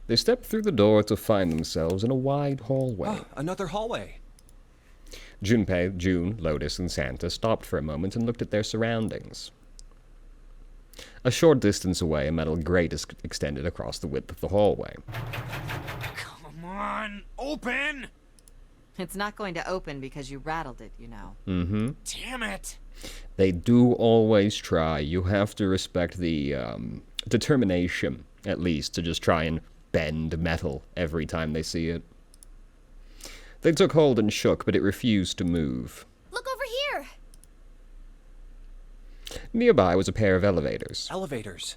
They step through the door to find themselves in a wide hallway. Ah, another hallway. Junpei, June, Lotus, and Santa stopped for a moment and looked at their surroundings. A short distance away, a metal grate is extended across the width of the hallway. Come on, open! It's not going to open because you rattled it, you know. Mm-hmm. Damn it! They do always try. You have to respect the determination, at least, to just try and bend metal every time they see it. They took hold and shook, but it refused to move. Look over here! Nearby was a pair of elevators. Elevators.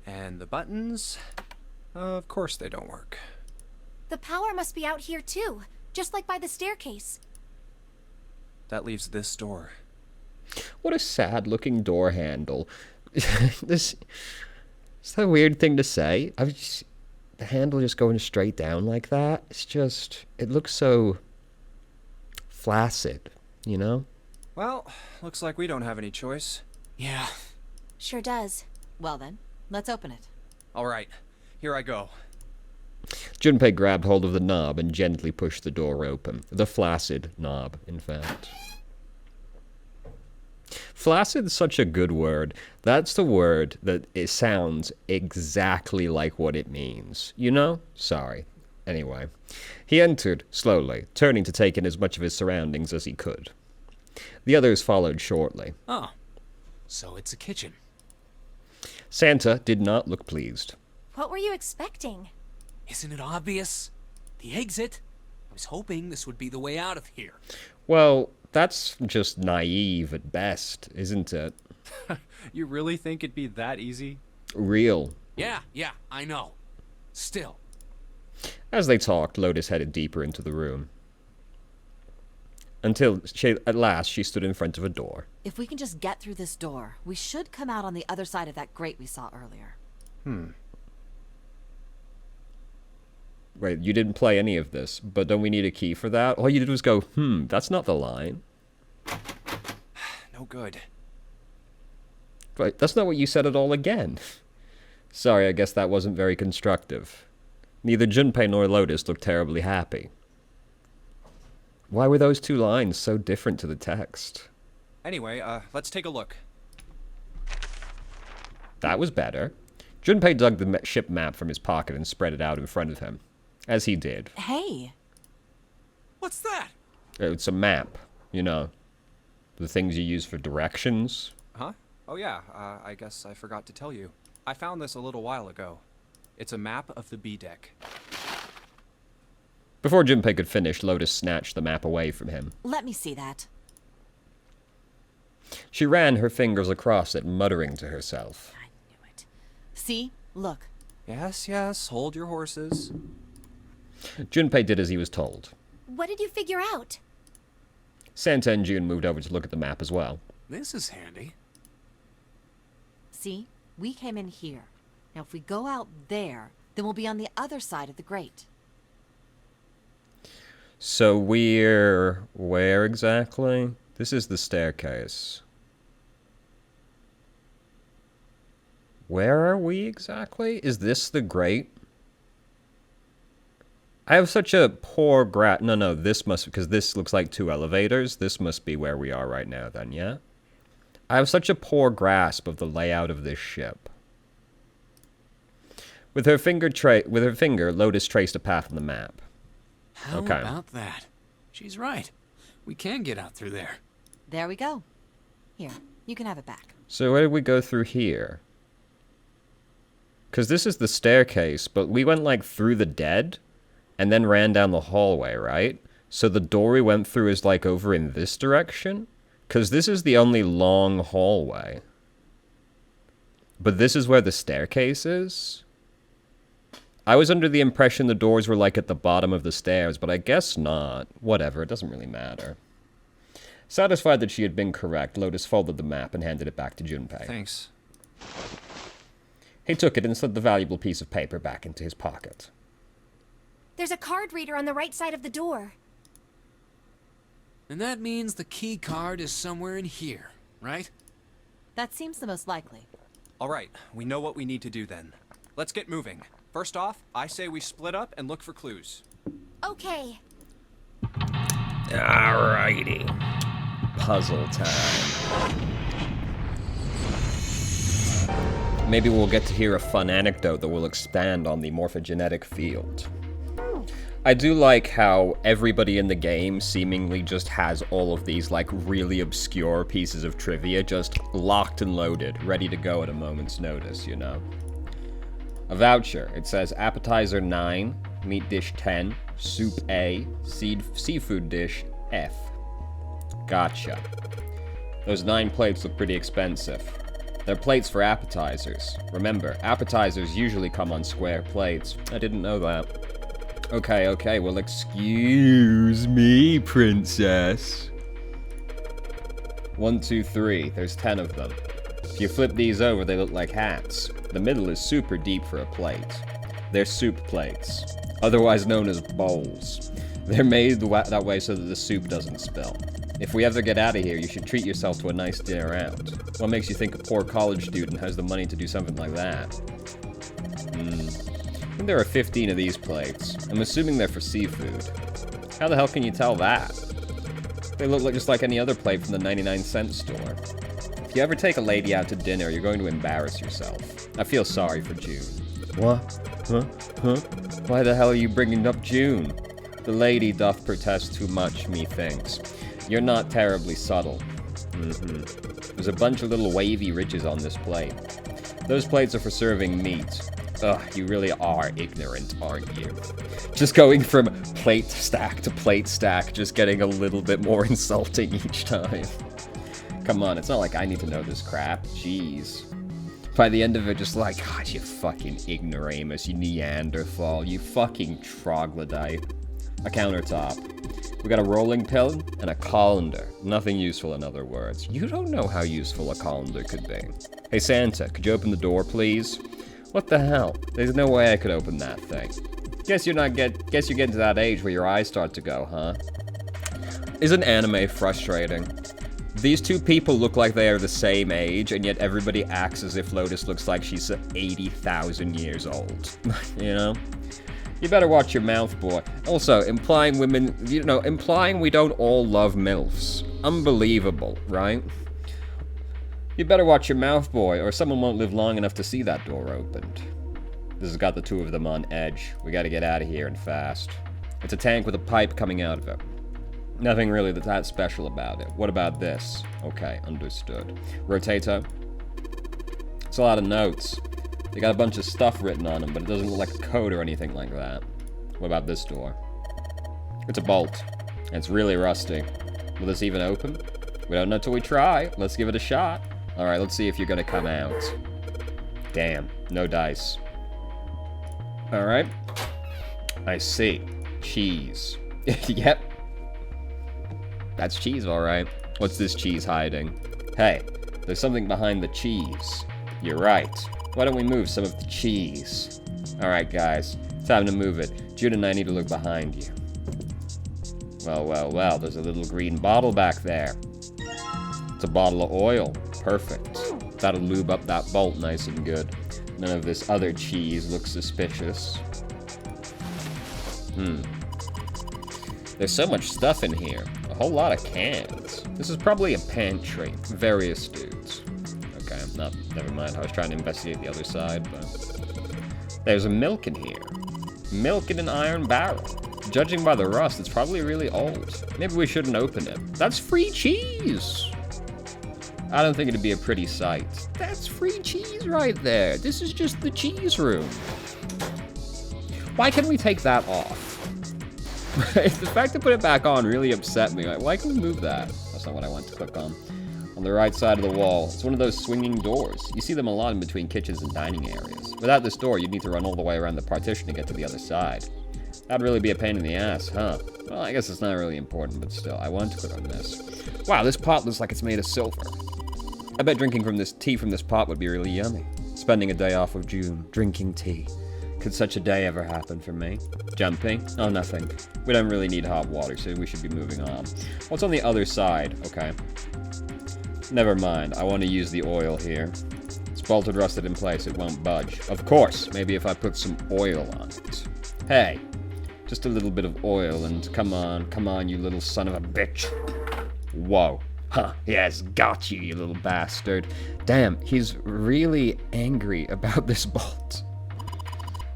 And the buttons? Of course they don't work. The power must be out here too, just like by the staircase. That leaves this door. What a sad-looking door handle. This is that a weird thing to say. The handle just going straight down like that. It's just, it looks so flaccid, you know? Well, looks like we don't have any choice. Yeah. Sure does. Well then, let's open it. All right, here I go. Junpei grabbed hold of the knob and gently pushed the door open. The flaccid knob, in fact. Flaccid's such a good word. That's the word that it sounds exactly like what it means. You know? Sorry. Anyway. He entered, slowly, turning to take in as much of his surroundings as he could. The others followed shortly. Oh. So it's a kitchen. Santa did not look pleased. What were you expecting? Isn't it obvious? The exit? I was hoping this would be the way out of here. Well, that's just naive at best, isn't it? You really think it'd be that easy? Real. Yeah, I know. Still. As they talked, Lotus headed deeper into the room. Until, at last, she stood in front of a door. If we can just get through this door, we should come out on the other side of that grate we saw earlier. Wait, you didn't play any of this, but don't we need a key for that? All you did was go, that's not the line. No good. But that's not what you said at all again. Sorry, I guess that wasn't very constructive. Neither Junpei nor Lotus looked terribly happy. Why were those two lines so different to the text? Anyway, let's take a look. That was better. Junpei dug the ship map from his pocket and spread it out in front of him. As he did. Hey! What's that? It's a map, you know. The things you use for directions. Huh? Oh yeah, I guess I forgot to tell you. I found this a little while ago. It's a map of the B deck. Before Junpei could finish, Lotus snatched the map away from him. Let me see that. She ran her fingers across it, muttering to herself. I knew it. See? Look. Yes, hold your horses. Junpei did as he was told. What did you figure out? Santa and June moved over to look at the map as well. This is handy. See? We came in here. Now if we go out there, then we'll be on the other side of the grate. So we're... where exactly? This is the staircase. Where are we exactly? Is this the grate? I have such a poor No, this must... because this looks like two elevators. This must be where we are right now then, yeah? I have such a poor grasp of the layout of this ship. With her finger, Lotus traced a path on the map. How Okay. about that? She's right. We can get out through there. There we go. Here, you can have it back. So where did we go through here? Because this is the staircase, but we went, like, through the dead, and then ran down the hallway, right? So the door we went through is, like, over in this direction? Because this is the only long hallway. But this is where the staircase is? I was under the impression the doors were, like, at the bottom of the stairs, but I guess not. Whatever, it doesn't really matter. Satisfied that she had been correct, Lotus folded the map and handed it back to Junpei. Thanks. He took it and slid the valuable piece of paper back into his pocket. There's a card reader on the right side of the door. And that means the key card is somewhere in here, right? That seems the most likely. All right, we know what we need to do then. Let's get moving. First off, I say we split up and look for clues. Okay. Alrighty. Puzzle time. Maybe we'll get to hear a fun anecdote that will expand on the morphogenetic field. I do like how everybody in the game seemingly just has all of these, like, really obscure pieces of trivia just locked and loaded, ready to go at a moment's notice, you know? A voucher. It says appetizer 9, meat dish 10, soup A, seafood dish F. Gotcha. Those 9 plates look pretty expensive. They're plates for appetizers. Remember, appetizers usually come on square plates. I didn't know that. Okay, well, excuse me, princess. 1, 2, 3. There's 10 of them. If you flip these over, they look like hats. The middle is super deep for a plate. They're soup plates, otherwise known as bowls. They're made that way so that the soup doesn't spill. If we ever get out of here, you should treat yourself to a nice dinner out. What makes you think a poor college student has the money to do something like that? I think there are 15 of these plates. I'm assuming they're for seafood. How the hell can you tell that? They look just like any other plate from the 99-cent store. If you ever take a lady out to dinner, you're going to embarrass yourself. I feel sorry for June. What? Huh? Why the hell are you bringing up June? The lady doth protest too much, methinks. You're not terribly subtle. There's a bunch of little wavy ridges on this plate. Those plates are for serving meat. Ugh, you really are ignorant, aren't you? Just going from plate stack to plate stack, just getting a little bit more insulting each time. Come on, it's not like I need to know this crap. Jeez. By the end of it, just like, God, you fucking ignoramus, you Neanderthal, you fucking troglodyte. A countertop. We got a rolling pin and a colander. Nothing useful, in other words. You don't know how useful a colander could be. Hey, Santa, could you open the door, please? What the hell? There's no way I could open that thing. Guess you're getting to that age where your eyes start to go, huh? Isn't anime frustrating? These two people look like they are the same age, and yet everybody acts as if Lotus looks like she's 80,000 years old. You know? You better watch your mouth, boy. Also, implying we don't all love MILFs. Unbelievable, right? You better watch your mouth, boy, or someone won't live long enough to see that door opened. This has got the two of them on edge. We gotta get out of here and fast. It's a tank with a pipe coming out of it. Nothing really that special about it. What about this? Okay, understood. Rotator. It's a lot of notes. They got a bunch of stuff written on them, but it doesn't look like a code or anything like that. What about this door? It's a bolt, and it's really rusty. Will this even open? We don't know till we try. Let's give it a shot. Alright, let's see if you're gonna come out. Damn, no dice. Alright. I see. Cheese. Yep. That's cheese, alright. What's this cheese hiding? Hey, there's something behind the cheese. You're right. Why don't we move some of the cheese? Alright, guys. Time to move it. Jude and I need to look behind you. Well, there's a little green bottle back there. It's a bottle of oil. Perfect. That'll lube up that bolt nice and good. None of this other cheese looks suspicious. There's so much stuff in here. A whole lot of cans. This is probably a pantry. Very astute. Okay, never mind. I was trying to investigate the other side, but... There's a milk in here. Milk in an iron barrel. Judging by the rust, it's probably really old. Maybe we shouldn't open it. That's free cheese! I don't think it'd be a pretty sight. That's free cheese right there. This is just the cheese room. Why can't we take that off? The fact to put it back on really upset me. Like, why can we move that? That's not what I want to click on. On the right side of the wall, it's one of those swinging doors. You see them a lot in between kitchens and dining areas. Without this door, you'd need to run all the way around the partition to get to the other side. That'd really be a pain in the ass, huh? Well, I guess it's not really important, but still, I want to click on this. Wow, this pot looks like it's made of silver. I bet drinking from this tea from this pot would be really yummy. Spending a day off of June, drinking tea. Could such a day ever happen for me? Jumping? Oh, nothing. We don't really need hot water, so we should be moving on. What's on the other side? Okay. Never mind. I want to use the oil here. It's bolted rusted in place, it won't budge. Of course, maybe if I put some oil on it. Hey, just a little bit of oil and come on, you little son of a bitch. Whoa. Huh, yes, got you, you little bastard. Damn, he's really angry about this bolt.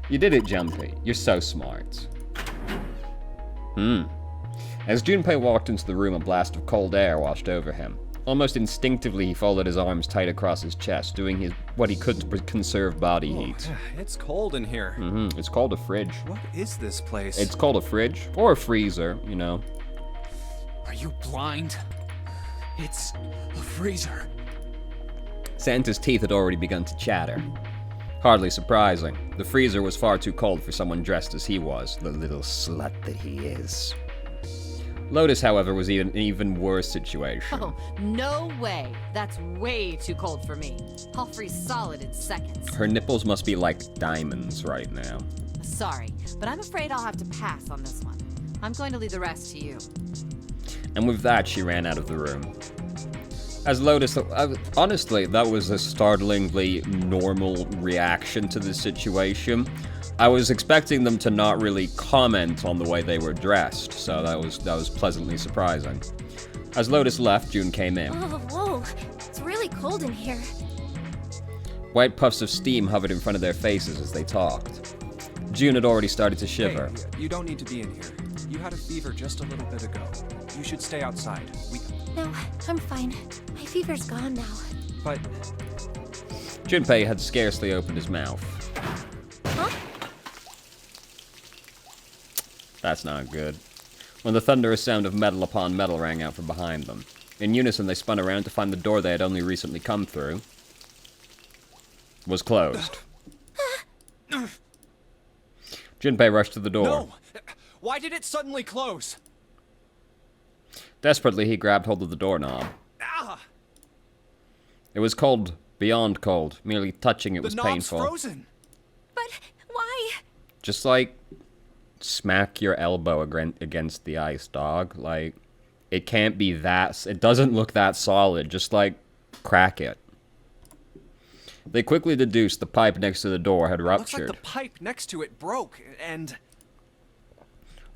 You did it, Junpei. You're so smart. As Junpei walked into the room, a blast of cold air washed over him. Almost instinctively, he folded his arms tight across his chest, doing what he could to conserve body heat. It's cold in here. It's called a fridge. What is this place? It's called a fridge, or a freezer, you know. Are you blind? It's a freezer. Santa's teeth had already begun to chatter. Hardly surprising. The freezer was far too cold for someone dressed as he was, the little slut that he is. Lotus, however, was in an even worse situation. Oh, no way. That's way too cold for me. I'll freeze solid in seconds. Her nipples must be like diamonds right now. Sorry, but I'm afraid I'll have to pass on this one. I'm going to leave the rest to you. And with that, she ran out of the room. As Lotus, honestly, that was a startlingly normal reaction to the situation. I was expecting them to not really comment on the way they were dressed, so that was pleasantly surprising. As Lotus left, June came in. Oh, whoa. It's really cold in here. White puffs of steam hovered in front of their faces as they talked. June had already started to shiver. Hey, you don't need to be in here. You had a fever just a little bit ago. You should stay outside. No, I'm fine. My fever's gone now. But Junpei had scarcely opened his mouth. Huh? That's not good. When the thunderous sound of metal upon metal rang out from behind them. In unison, they spun around to find the door they had only recently come through was closed. Junpei rushed to the door. no! Why did it suddenly close? Desperately, he grabbed hold of the doorknob. Ah! It was cold, beyond cold. Merely touching it was The knob's painful. frozen. But why? Just like smack your elbow against the ice, dog. Like, it can't be that. It doesn't look that solid. Just like crack it. They quickly deduced the pipe next to the door had Looks ruptured. like the pipe next to it broke, and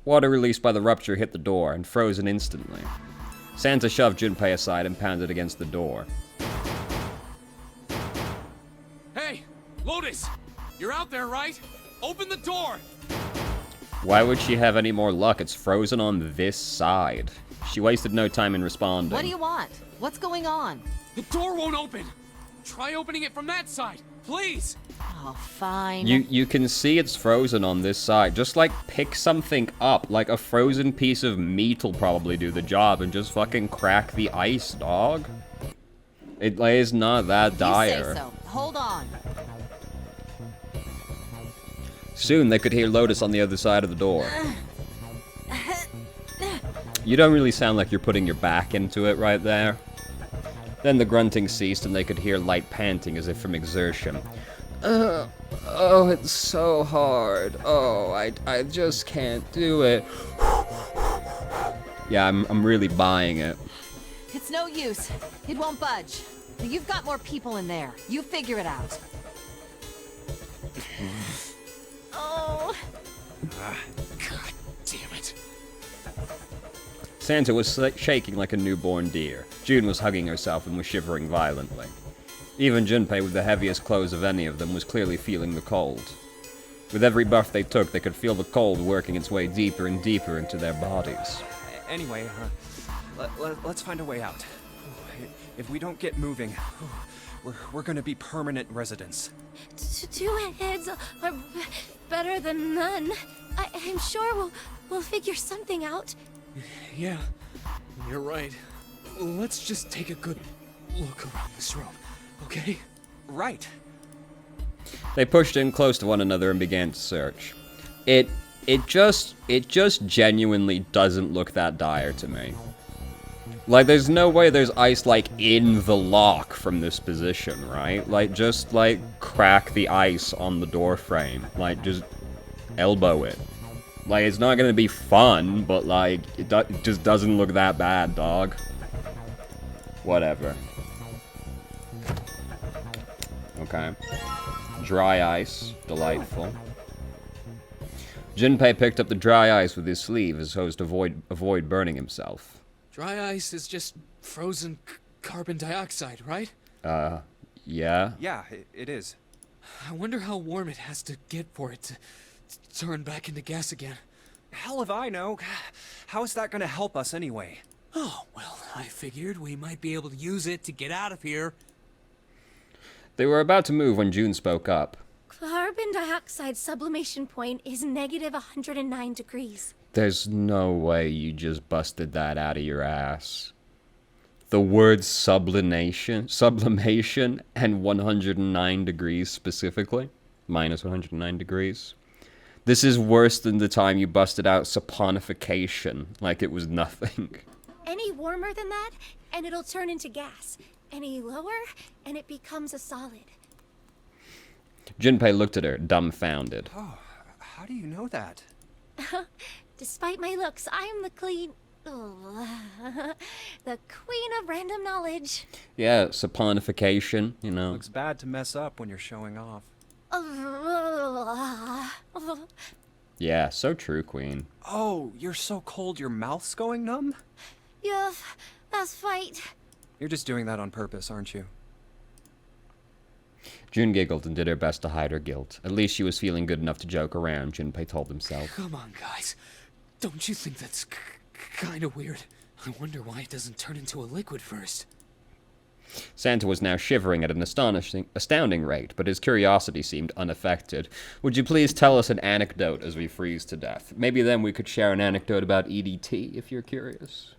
Water released by the rupture hit the door and frozen instantly. Santa shoved Junpei aside and pounded against the door. Hey, Lotus! You're out there, right? Open the door! Why would she have any more luck? It's frozen on this side. She wasted no time in responding. What do you want? What's going on? The door won't open! Try opening it from that side, please! Oh, fine. You can see it's frozen on this side. Just like pick something up, like a frozen piece of meat will probably do the job, and just fucking crack the ice, dog. It is not that dire. You say so. Hold on. Soon they could hear Lotus on the other side of the door. You don't really sound like you're putting your back into it right there. Then the grunting ceased and they could hear light panting as if from exertion. Oh, it's so hard. Oh, I just can't do it. Yeah, I'm really buying it. It's no use. It won't budge. You've got more people in there. You figure it out. Oh. God damn it. Santa was shaking like a newborn deer. June was hugging herself and was shivering violently. Even Junpei, with the heaviest clothes of any of them, was clearly feeling the cold. With every buff they took, they could feel the cold working its way deeper and deeper into their bodies. anyway, let's find a way out. If we don't get moving, we're gonna be permanent residents. Two heads are better than none. I'm sure we'll figure something out. Yeah, you're right. Let's just take a good look around this room, okay? Right. They pushed in close to one another and began to search. It just genuinely doesn't look that dire to me. Like, there's no way there's ice, like, in the lock from this position, right? Like, just, like, crack the ice on the door frame. Like, just elbow it. Like, it's not gonna be fun, but, like, it just doesn't look that bad, dog. Whatever. Okay. Okay. Dry ice. Delightful. Junpei picked up the dry ice with his sleeve as so as to avoid burning himself. Dry ice is just frozen carbon dioxide, right? Yeah? Yeah, it is. I wonder how warm it has to get for it to turn back into gas again. Hell if I know. How is that gonna help us anyway? Oh, well, I figured we might be able to use it to get out of here. They were about to move when June spoke up. Carbon dioxide sublimation point is negative 109 degrees. There's no way you just busted that out of your ass. The word sublimation and 109 degrees specifically. Minus 109 degrees. This is worse than the time you busted out saponification like it was nothing. Any warmer than that, and it'll turn into gas. Any lower, and it becomes a solid. Junpei looked at her, dumbfounded. Oh, how do you know that? Despite my looks, I am the the queen of random knowledge. Yeah, saponification, you know. Looks bad to mess up when you're showing off. Yeah, so true, Queen. Oh, you're so cold your mouth's going numb? Yeah, that's right. You're just doing that on purpose, aren't you? June giggled and did her best to hide her guilt. At least she was feeling good enough to joke around, Junpei told himself. Come on, guys. Don't you think that's kind of weird? I wonder why it doesn't turn into a liquid first. Santa was now shivering at an astounding rate, but his curiosity seemed unaffected. Would you please tell us an anecdote as we freeze to death? Maybe then we could share an anecdote about EDT, if you're curious.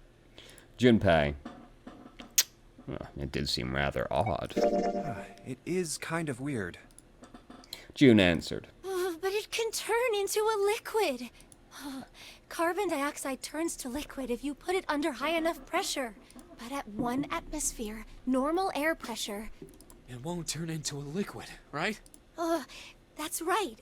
Junpei. Well, it did seem rather odd. It is kind of weird. June answered. But it can turn into a liquid. Carbon dioxide turns to liquid if you put it under high enough pressure. But at 1 atmosphere, normal air pressure... It won't turn into a liquid, right? That's right.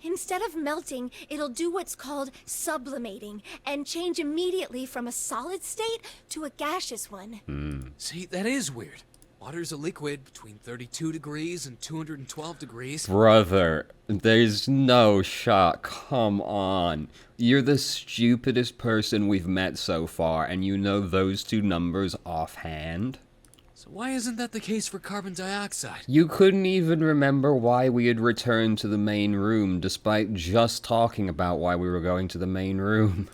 Instead of melting, it'll do what's called sublimating and change immediately from a solid state to a gaseous one. See, that is weird. Water's a liquid between 32 degrees and 212 degrees. Brother, there's no shot. Come on. You're the stupidest person we've met so far, and you know those two numbers offhand? So why isn't that the case for carbon dioxide? You couldn't even remember why we had returned to the main room, despite just talking about why we were going to the main room.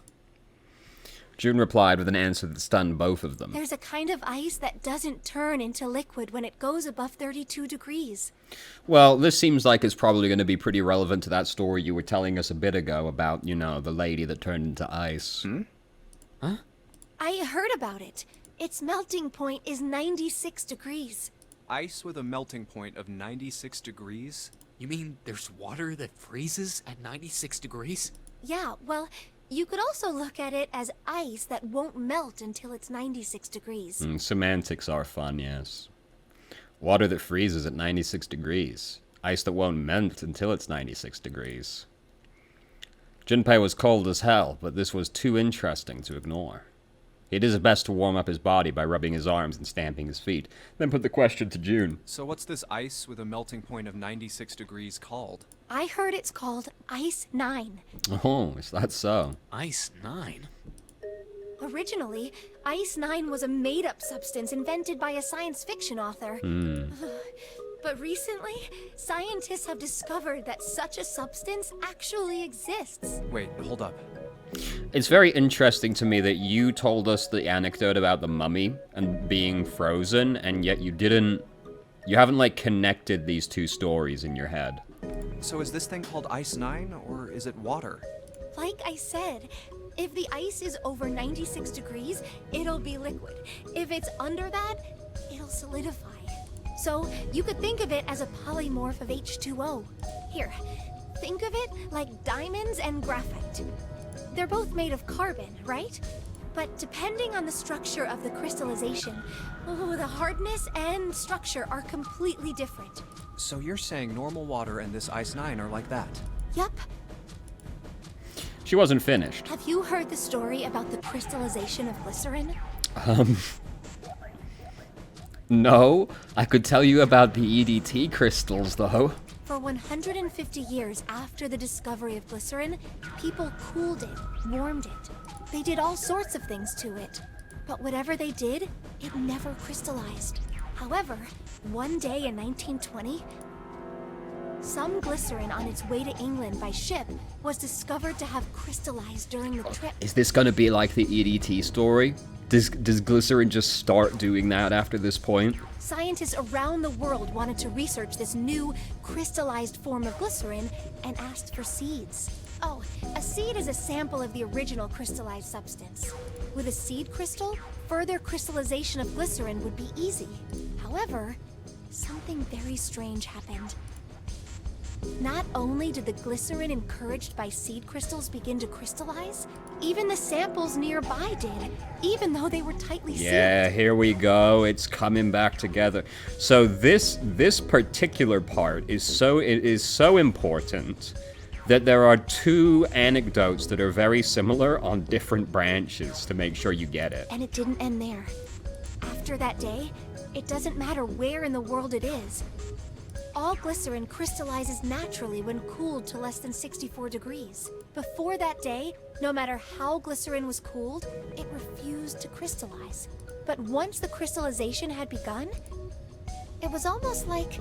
June replied with an answer that stunned both of them. There's a kind of ice that doesn't turn into liquid when it goes above 32 degrees. Well, this seems like it's probably going to be pretty relevant to that story you were telling us a bit ago about, you know, the lady that turned into ice. Huh? I heard about it. Its melting point is 96 degrees. Ice with a melting point of 96 degrees? You mean there's water that freezes at 96 degrees? Yeah, well, you could also look at it as ice that won't melt until it's 96 degrees. Semantics are fun, yes. Water that freezes at 96 degrees. Ice that won't melt until it's 96 degrees. Junpei was cold as hell, but this was too interesting to ignore. He did his best to warm up his body by rubbing his arms and stamping his feet, then put the question to June. So what's this ice with a melting point of 96 degrees called? I heard it's called Ice 9. Oh, is that so? Ice 9? Originally, Ice 9 was a made-up substance invented by a science fiction author. But recently, scientists have discovered that such a substance actually exists. Wait, hold up. It's very interesting to me that you told us the anecdote about the mummy and being frozen, and yet you haven't, like, connected these two stories in your head. So is this thing called Ice 9, or is it water? Like I said, if the ice is over 96 degrees, it'll be liquid. If it's under that, it'll solidify. So you could think of it as a polymorph of H2O. Here, think of it like diamonds and graphite. They're both made of carbon, right? But depending on the structure of the crystallization, the hardness and structure are completely different. So you're saying normal water and this Ice 9 are like that? Yup. She wasn't finished. Have you heard the story about the crystallization of glycerin? No, I could tell you about the EDT crystals, though. For 150 years after the discovery of glycerin, people cooled it, warmed it. They did all sorts of things to it. But whatever they did, it never crystallized. However, one day in 1920, some glycerin on its way to England by ship was discovered to have crystallized during the trip. Is this gonna be like the EDT story? Does glycerin just start doing that after this point? Scientists around the world wanted to research this new crystallized form of glycerin and asked for seeds. Oh, a seed is a sample of the original crystallized substance. With a seed crystal, further crystallization of glycerin would be easy. However, something very strange happened. Not only did the glycerin encouraged by seed crystals begin to crystallize, even the samples nearby did, even though they were tightly sealed. Yeah, here we go. It's coming back together. So this particular part is so important that there are two anecdotes that are very similar on different branches to make sure you get it. And it didn't end there. After that day, it doesn't matter where in the world it is. All glycerin crystallizes naturally when cooled to less than 64 degrees. Before that day, no matter how glycerin was cooled, it refused to crystallize. But once the crystallization had begun, it was almost like...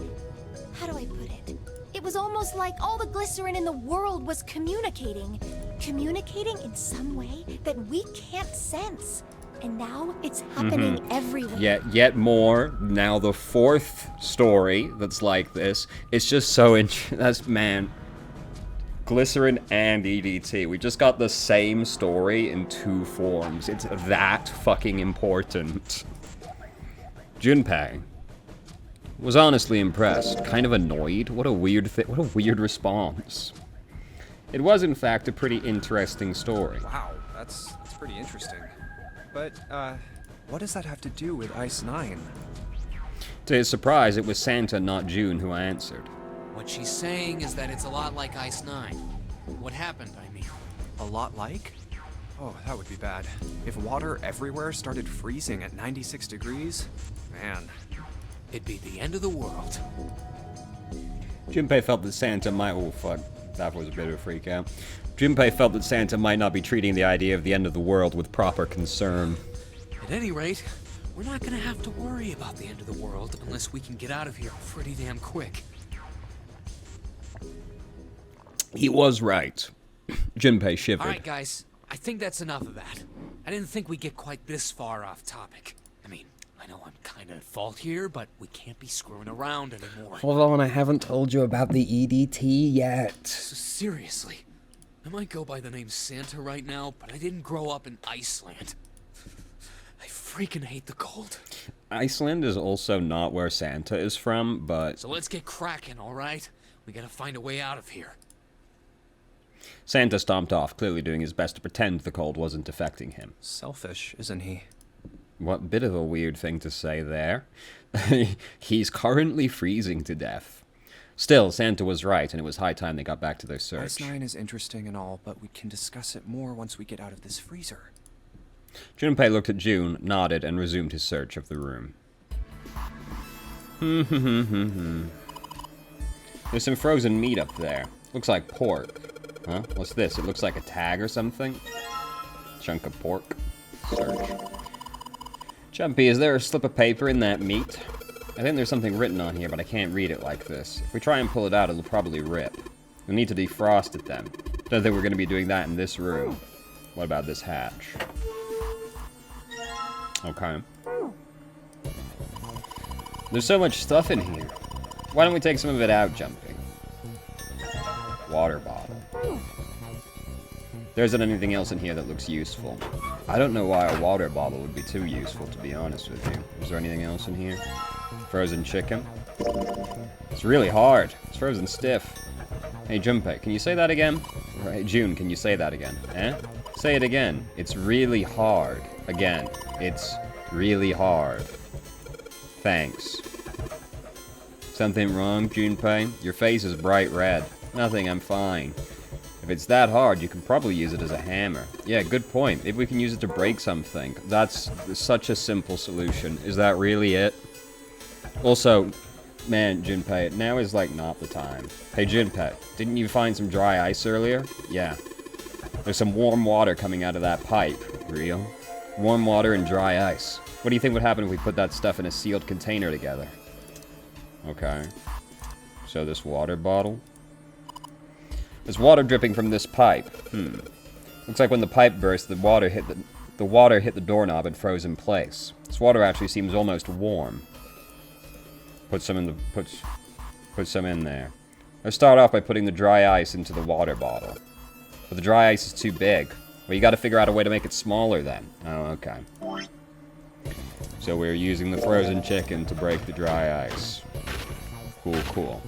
how do I put it? It was almost like all the glycerin in the world was communicating. Communicating in some way that we can't sense. And now it's happening everywhere. Yet more. Now the fourth story that's like this. It's just so that's, man. Glycerin and EDT. We just got the same story in two forms. It's that fucking important. Junpei was honestly impressed. Kind of annoyed. What a weird thing. What a weird response. It was, in fact, a pretty interesting story. Wow, that's pretty interesting. But, what does that have to do with Ice 9? To his surprise, it was Santa, not June, who answered. What she's saying is that it's a lot like Ice 9. What happened, I mean? A lot like? Oh, that would be bad. If water everywhere started freezing at 96 degrees, man. It'd be the end of the world. Junpei felt that Santa might... Oh, fuck. That was a bit of a freak out. Junpei felt that Santa might not be treating the idea of the end of the world with proper concern. At any rate, we're not gonna have to worry about the end of the world unless we can get out of here pretty damn quick. He was right. Junpei shivered. Alright, guys. I think that's enough of that. I didn't think we'd get quite this far off topic. I mean, I know I'm kinda at fault here, but we can't be screwing around anymore. Hold on, I haven't told you about the EDT yet. So seriously, I might go by the name Santa right now, but I didn't grow up in Iceland. I freaking hate the cold. Iceland is also not where Santa is from, but... So let's get cracking, alright? We gotta find a way out of here. Santa stomped off, clearly doing his best to pretend the cold wasn't affecting him. Selfish, isn't he? What bit of a weird thing to say there. He's currently freezing to death. Still, Santa was right, and it was high time they got back to their search. Ice 9 is interesting and all, but we can discuss it more once we get out of this freezer. Junpei looked at June, nodded, and resumed his search of the room. There's some frozen meat up there. Looks like pork. Huh? What's this? It looks like a tag or something? Chunk of pork. Search. Jumpy, is there a slip of paper in that meat? I think there's something written on here, but I can't read it like this. If we try and pull it out, it'll probably rip. We'll need to defrost it then. Don't think we're going to be doing that in this room. What about this hatch? Okay. There's so much stuff in here. Why don't we take some of it out, Jumpy? Water bottle. There isn't anything else in here that looks useful. I don't know why a water bottle would be too useful, to be honest with you. Is there anything else in here? Frozen chicken? It's really hard. It's frozen stiff. Hey, Junpei, can you say that again? Right, June, can you say that again? Eh? Say it again. It's really hard. Again. It's really hard. Thanks. Something wrong, Junpei? Your face is bright red. Nothing, I'm fine. If it's that hard, you can probably use it as a hammer. Yeah, good point. Maybe we can use it to break something. That's such a simple solution. Is that really it? Also, man, Junpei, now is like not the time. Hey Junpei, didn't you find some dry ice earlier? Yeah. There's some warm water coming out of that pipe. Real? Warm water and dry ice. What do you think would happen if we put that stuff in a sealed container together? Okay. So this water bottle. There's water dripping from this pipe. Looks like when the pipe burst, the water hit the doorknob and froze in place. This water actually seems almost warm. Put some in there. Let's start off by putting the dry ice into the water bottle. But the dry ice is too big. Well, you gotta figure out a way to make it smaller then. Oh, okay. So we're using the frozen chicken to break the dry ice. Cool, cool.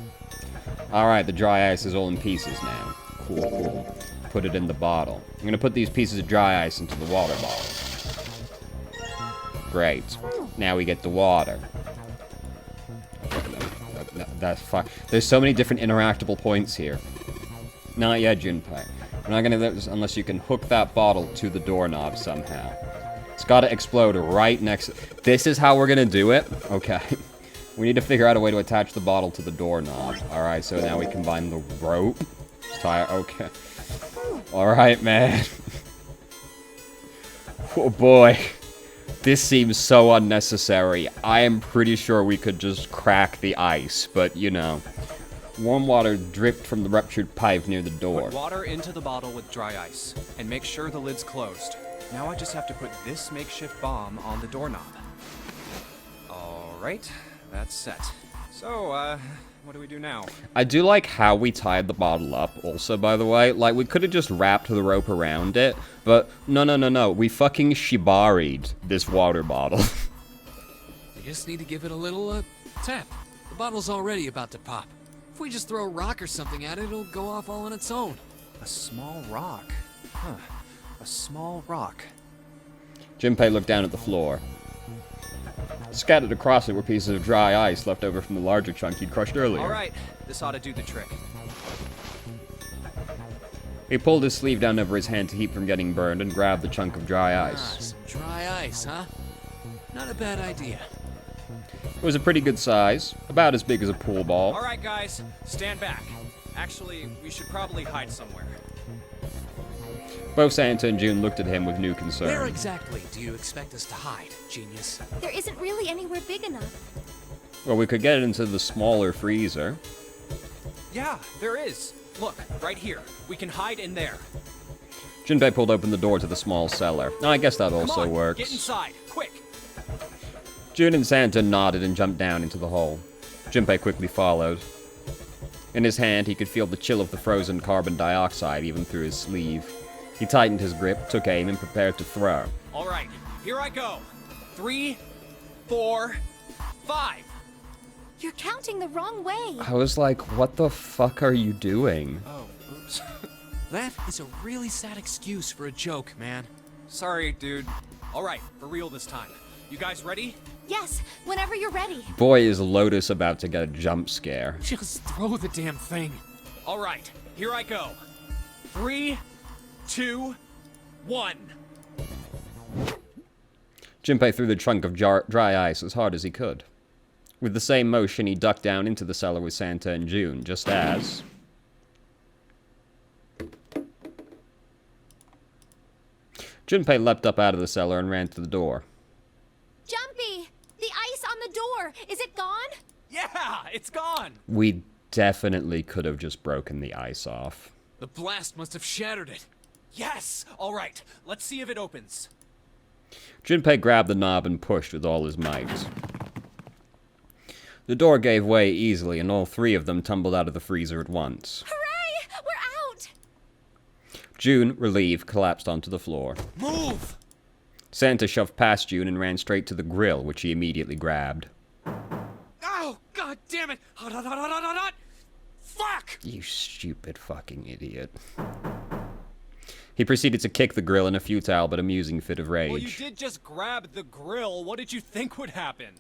Alright, the dry ice is all in pieces now. Cool, cool. Put it in the bottle. I'm gonna put these pieces of dry ice into the water bottle. Great. Now we get the water. That's fine. There's so many different interactable points here. Not yet, Junpei. We're not gonna let this unless you can hook that bottle to the doorknob somehow. It's gotta explode right next. This is how we're gonna do it? Okay. We need to figure out a way to attach the bottle to the doorknob. Alright, so now we combine the rope. Okay. Alright, man. Oh boy. This seems so unnecessary. I am pretty sure we could just crack the ice, but you know. Warm water dripped from the ruptured pipe near the door. Put water into the bottle with dry ice, and make sure the lid's closed. Now I just have to put this makeshift bomb on the doorknob. Alright, that's set. So, what do we do now? I do like how we tied the bottle up also, by the way. Like, we could have just wrapped the rope around it, but no. We fucking shibari'd this water bottle. We just need to give it a little, tap. The bottle's already about to pop. If we just throw a rock or something at it, it'll go off all on its own. A small rock. Huh. A small rock. Junpei looked down at the floor. Scattered across it were pieces of dry ice left over from the larger chunk he'd crushed earlier. Alright, this ought to do the trick. He pulled his sleeve down over his hand to keep from getting burned and grabbed the chunk of dry Ah, ice. some dry ice, huh? Not a bad idea. It was a pretty good size, about as big as a pool ball. Alright, guys, stand back. Actually, we should probably hide somewhere. Both Santa and June looked at him with new concern. Where exactly do you expect us to hide, genius? There isn't really anywhere big enough. Well, we could get it into the smaller freezer. Yeah, there is. Look, right here. We can hide in there. Junpei pulled open the door to the small cellar. I guess that Come also on, works. get inside, quick. June and Santa nodded and jumped down into the hole. Junpei quickly followed. In his hand, he could feel the chill of the frozen carbon dioxide even through his sleeve. He tightened his grip, took aim, and prepared to throw. Alright, here I go. 3, 4, 5. You're counting the wrong way. I was like, what the fuck are you doing? Oh, oops. That is a really sad excuse for a joke, man. Sorry, dude. Alright, for real this time. You guys ready? Yes, whenever you're ready. Boy, is Lotus about to get a jump scare. Just throw the damn thing. Alright, here I go. 3, 2, 1. Junpei threw the chunk of dry ice as hard as he could. With the same motion, he ducked down into the cellar with Santa and June, just as... Junpei leapt up out of the cellar and ran to the door. Jumpy! The ice on the door! Is it gone? Yeah, it's gone. We definitely could have just broken the ice off. The blast must have shattered it. Yes! Alright, let's see if it opens. Junpei grabbed the knob and pushed with all his might. The door gave way easily, and all three of them tumbled out of the freezer at once. Hooray! We're out! June, relieved, collapsed onto the floor. Move! Santa shoved past June and ran straight to the grill, which he immediately grabbed. Oh, god damn it! Hot, hot, hot, hot, hot, hot, hot! Fuck! You stupid fucking idiot. He proceeded to kick the grill in a futile but amusing fit of rage. Well, you did just grab the grill. What did you think would happen?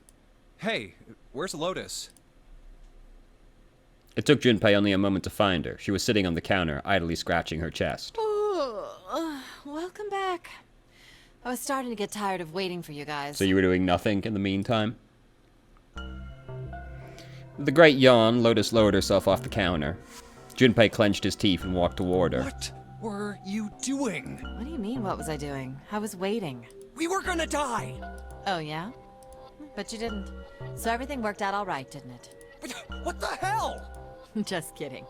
Hey, where's Lotus? It took Junpei only a moment to find her. She was sitting on the counter, idly scratching her chest. Welcome back. I was starting to get tired of waiting for you guys. So you were doing nothing in the meantime? With a great yawn, Lotus lowered herself off the counter. Junpei clenched his teeth and walked toward her. What were you doing? What do you mean, what was I doing? I was waiting. We were gonna die! Oh, yeah? But you didn't. So everything worked out all right, didn't it? What the hell? Just kidding.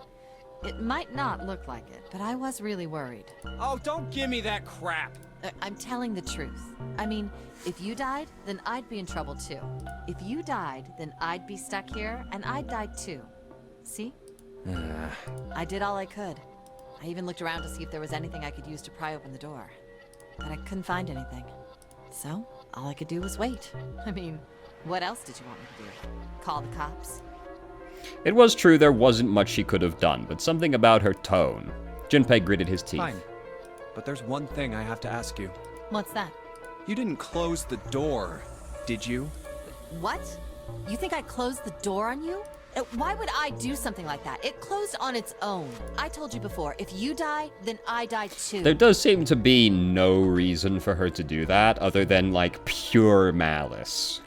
It might not look like it, but I was really worried. Oh, don't give me that crap! I'm telling the truth. I mean, if you died, then I'd be in trouble too. If you died, then I'd be stuck here, and I'd die too. See? I did all I could. I even looked around to see if there was anything I could use to pry open the door. But I couldn't find anything. So, all I could do was wait. I mean, what else did you want me to do? Call the cops? It was true there wasn't much she could have done, but something about her tone. Junpei gritted his teeth. Fine. But there's one thing I have to ask you. What's that? You didn't close the door, did you? What? You think I closed the door on you? Why would I do something like that? It closed on its own. I told you before, if you die, then I die too. There does seem to be no reason for her to do that, other than, like, pure malice.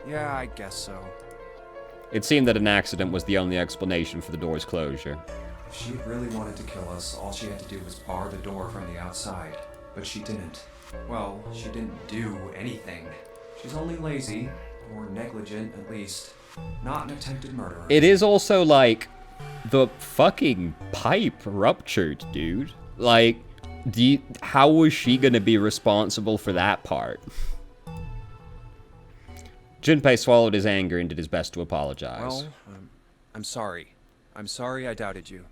Yeah, I guess so. It seemed that an accident was the only explanation for the door's closure. If she really wanted to kill us, all she had to do was bar the door from the outside. But she didn't. Well, she didn't do anything. She's only lazy, or negligent at least. Not an attempted murderer. It is also like, the fucking pipe ruptured, dude. Like, how was she gonna be responsible for that part? Junpei swallowed his anger and did his best to apologize. Well, I'm sorry. I'm sorry I doubted you.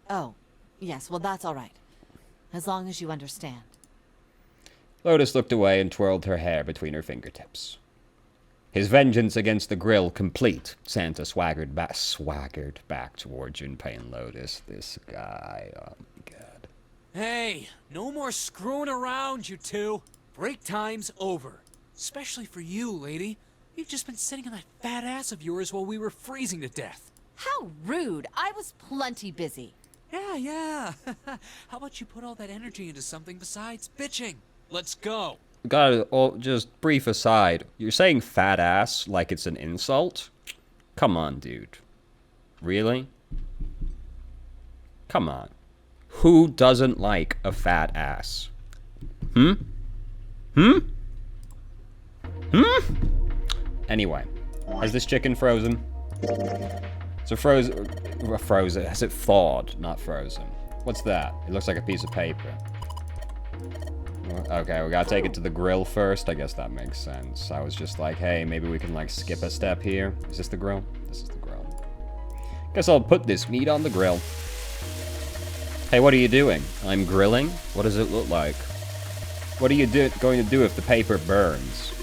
Oh, yes, well that's all right. As long as you understand. Lotus looked away and twirled her hair between her fingertips. His vengeance against the grill complete, Santa swaggered back toward Junpei and Lotus. This guy, oh my god. Hey, no more screwing around, you two. Break time's over. Especially for you, lady. You've just been sitting on that fat ass of yours while we were freezing to death. How rude! I was plenty busy. Yeah. How about you put all that energy into something besides bitching? Let's go. Just brief aside. You're saying fat ass like it's an insult? Come on, dude. Really? Come on. Who doesn't like a fat ass? Anyway, is this chicken frozen? So frozen. Has it thawed, not frozen? What's that? It looks like a piece of paper. Okay, we gotta take it to the grill first. I guess that makes sense. I was just like, hey, maybe we can like skip a step here. Is this the grill? This is the grill. Guess I'll put this meat on the grill. Hey, what are you doing? I'm grilling? What does it look like? What are you going to do if the paper burns?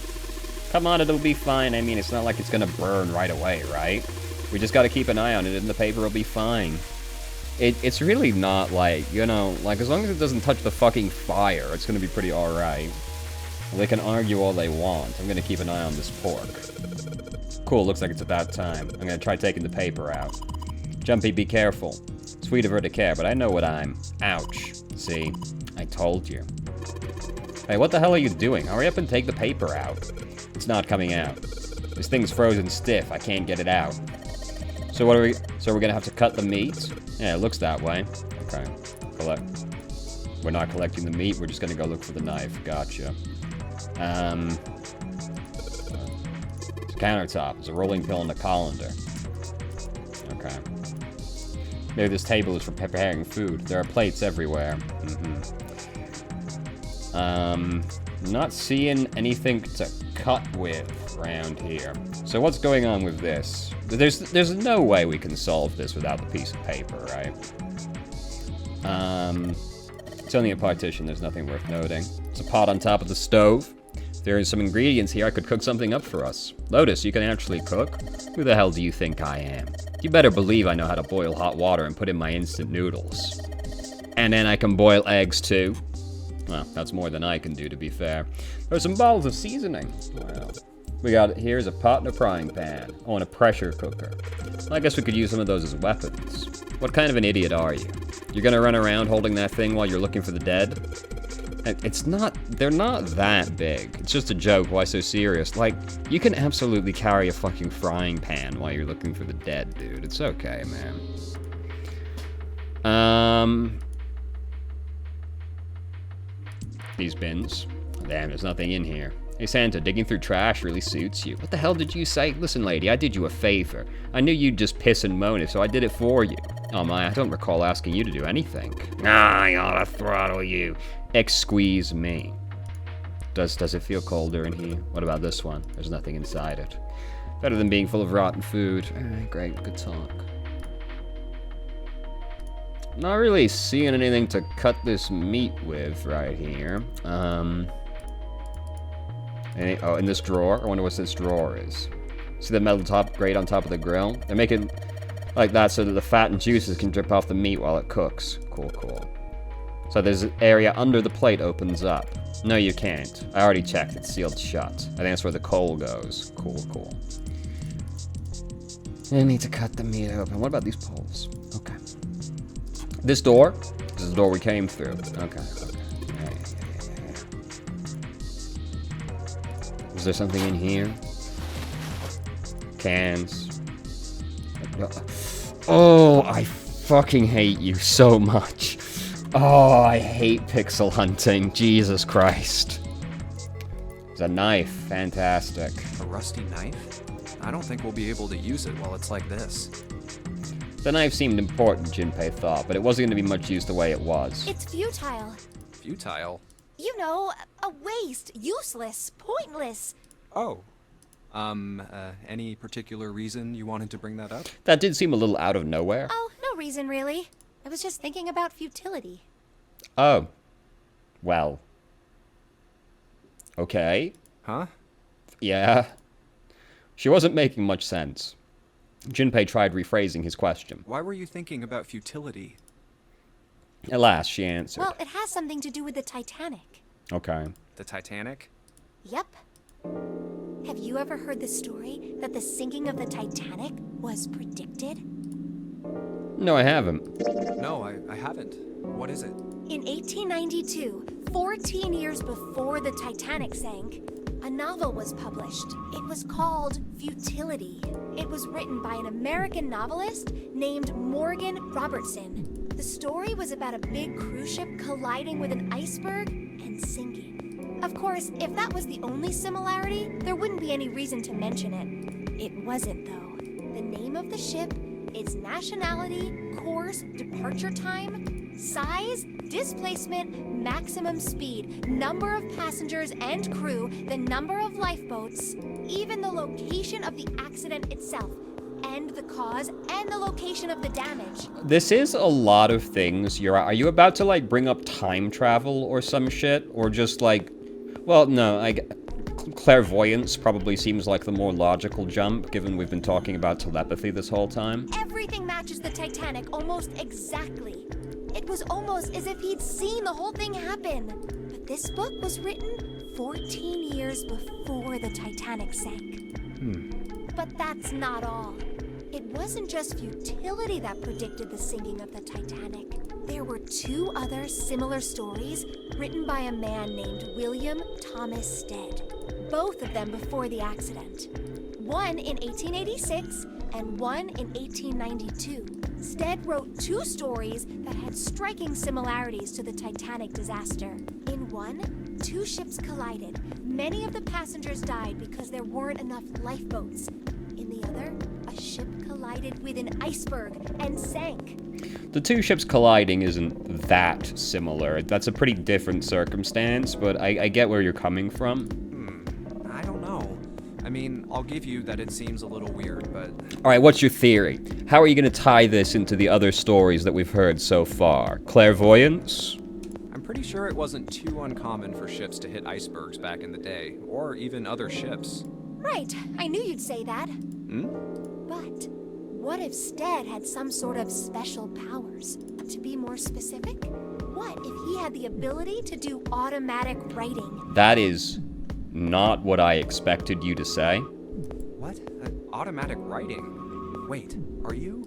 Come on, it'll be fine. I mean, it's not like it's gonna burn right away, right? We just gotta keep an eye on it and the paper will be fine. It's really not like, you know, like as long as it doesn't touch the fucking fire, it's gonna be pretty alright. They can argue all they want. I'm gonna keep an eye on this pork. Cool, looks like it's about time. I'm gonna try taking the paper out. Jumpy, be careful. Sweet of her to care, but I know what I'm. Ouch. See? I told you. Hey, what the hell are you doing? Hurry up and take the paper out. It's not coming out. This thing's frozen stiff. I can't get it out. So what are we... So we're gonna have to cut the meat? Yeah, it looks that way. Okay. We're not collecting the meat. We're just gonna go look for the knife. Gotcha. It's a countertop. There's a rolling pin and a colander. Okay. Maybe this table is for preparing food. There are plates everywhere. Not seeing anything to cut with around here. So what's going on with this? There's no way we can solve this without the piece of paper, right? It's only a partition, there's nothing worth noting. It's a pot on top of the stove. If there are some ingredients here, I could cook something up for us. Lotus, you can actually cook? Who the hell do you think I am? You better believe I know how to boil hot water and put in my instant noodles. And then I can boil eggs too. Well, that's more than I can do, to be fair. There's some bottles of seasoning. Well, we got, here's a pot and a frying pan. Oh, and a pressure cooker. I guess we could use some of those as weapons. What kind of an idiot are you? You're gonna run around holding that thing while you're looking for the dead? It's not, they're not that big. It's just a joke, why so serious? Like, you can absolutely carry a fucking frying pan while you're looking for the dead, dude. It's okay, man. These bins. Damn, there's nothing in here. Hey Santa, digging through trash really suits you. What the hell did you say? Listen, lady, I did you a favor. I knew you'd just piss and moan it, so I did it for you. Oh my, I don't recall asking you to do anything. Nah, I oughta throttle you. Squeeze me. Does it feel colder in here? What about this one? There's nothing inside it. Better than being full of rotten food. Alright, great, good talk. Not really seeing anything to cut this meat with right here. In this drawer? I wonder what this drawer is. See the metal top grate on top of the grill? They make it like that so that the fat and juices can drip off the meat while it cooks. Cool, cool. So there's an area under the plate opens up. No, you can't. I already checked. It's sealed shut. I think that's where the coal goes. Cool, cool. I need to cut the meat open. What about these poles? Okay. This door? This is the door we came through. Okay. Yeah. Is there something in here? Cans. Oh, I fucking hate you so much. Oh, I hate pixel hunting. Jesus Christ. There's a knife. Fantastic. A rusty knife? I don't think we'll be able to use it while it's like this. The knife seemed important, Jinpei thought, but it wasn't going to be much use the way it was. It's futile. Futile? You know, a waste, useless, pointless. Oh. Any particular reason you wanted to bring that up? That did seem a little out of nowhere. Oh, no reason really. I was just thinking about futility. Oh. Well. Okay. Huh? Yeah. She wasn't making much sense. Jinpei tried rephrasing his question. Why were you thinking about futility? Alas, she answered. Well, it has something to do with the Titanic. Okay. The Titanic? Yep. Have you ever heard the story that the sinking of the Titanic was predicted? No, I haven't. No, I haven't. What is it? In 1892, 14 years before the Titanic sank, a novel was published. It was called Futility. It was written by an American novelist named Morgan Robertson. The story was about a big cruise ship colliding with an iceberg and sinking. Of course, if that was the only similarity, there wouldn't be any reason to mention it. It wasn't, though. The name of the ship, its nationality, course, departure time, size, displacement, maximum speed, number of passengers and crew, the number of lifeboats, even the location of the accident itself, and the cause and the location of the damage. This is a lot of things. Are you about to, like, bring up time travel or some shit? Or just, like... Well, no, clairvoyance probably seems like the more logical jump, given we've been talking about telepathy this whole time. Everything matches the Titanic almost exactly. It was almost as if he'd seen the whole thing happen. But this book was written 14 years before the Titanic sank. But that's not all. It wasn't just futility that predicted the sinking of the Titanic. There were two other similar stories written by a man named William Thomas Stead, both of them before the accident. One in 1886 and one in 1892. Stead wrote two stories that had striking similarities to the Titanic disaster. In one, two ships collided. Many of the passengers died because there weren't enough lifeboats. In the other, a ship collided with an iceberg and sank. The two ships colliding isn't that similar. That's a pretty different circumstance, but I get where you're coming from. I don't know. I mean, I'll give you that it seems a little weird, but... Alright, what's your theory? How are you going to tie this into the other stories that we've heard so far? Clairvoyance? I'm pretty sure it wasn't too uncommon for ships to hit icebergs back in the day, or even other ships. Right, I knew you'd say that. But what if Stead had some sort of special powers? To be more specific, what if he had the ability to do automatic writing? That is not what I expected you to say. What? Automatic writing? Wait, are you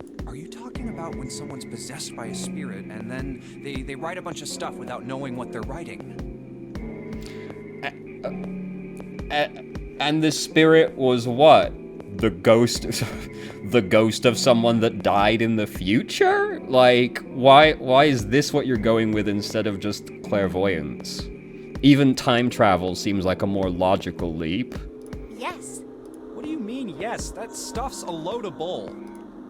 talking about when someone's possessed by a spirit and then they write a bunch of stuff without knowing what they're writing? And the spirit was what? The ghost of someone that died in the future? Like, why is this what you're going with instead of just clairvoyance? Even time travel seems like a more logical leap. Yes. What do you mean, yes? That stuff's a load of bull.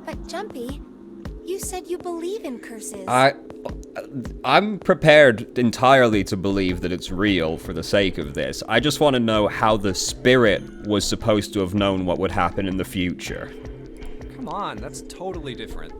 But Jumpy, you said you believe in curses. I'm prepared entirely to believe that it's real for the sake of this. I just want to know how the spirit was supposed to have known what would happen in the future. Come on, that's totally different.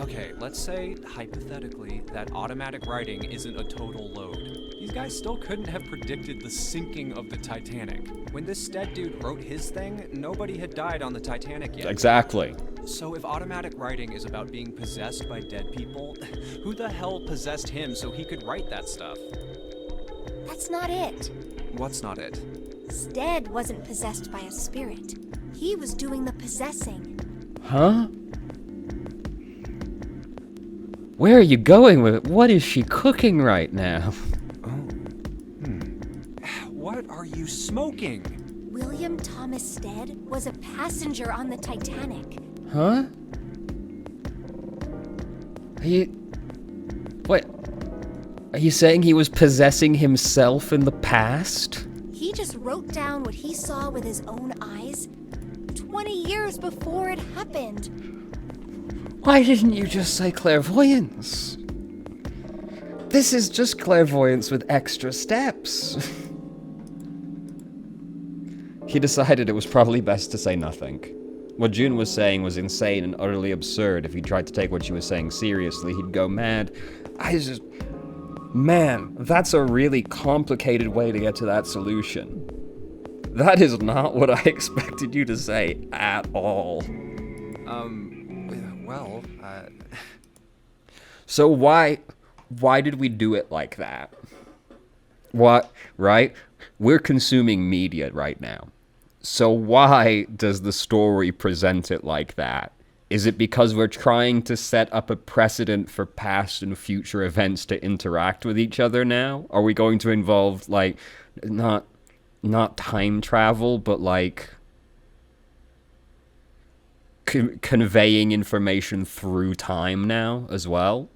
Okay, let's say, hypothetically, that automatic writing isn't a total load. These guys still couldn't have predicted the sinking of the Titanic. When this Stead dude wrote his thing, nobody had died on the Titanic yet. Exactly. So if automatic writing is about being possessed by dead people, who the hell possessed him so he could write that stuff? That's not it. What's not it? Stead wasn't possessed by a spirit. He was doing the possessing. Huh? Where are you going with it? What is she cooking right now? What are you smoking? William Thomas Stead was a passenger on the Titanic. Huh? Are you saying he was possessing himself in the past? He just wrote down what he saw with his own eyes 20 years before it happened. Why didn't you just say clairvoyance? This is just clairvoyance with extra steps. He decided it was probably best to say nothing. What June was saying was insane and utterly absurd. If he tried to take what she was saying seriously, he'd go mad. Man, that's a really complicated way to get to that solution. That is not what I expected you to say at all. So why did we do it like that? What, right? We're consuming media right now. So why does the story present it like that? Is it because we're trying to set up a precedent for past and future events to interact with each other now? Are we going to involve, like, not time travel, but, like, conveying information through time now as well?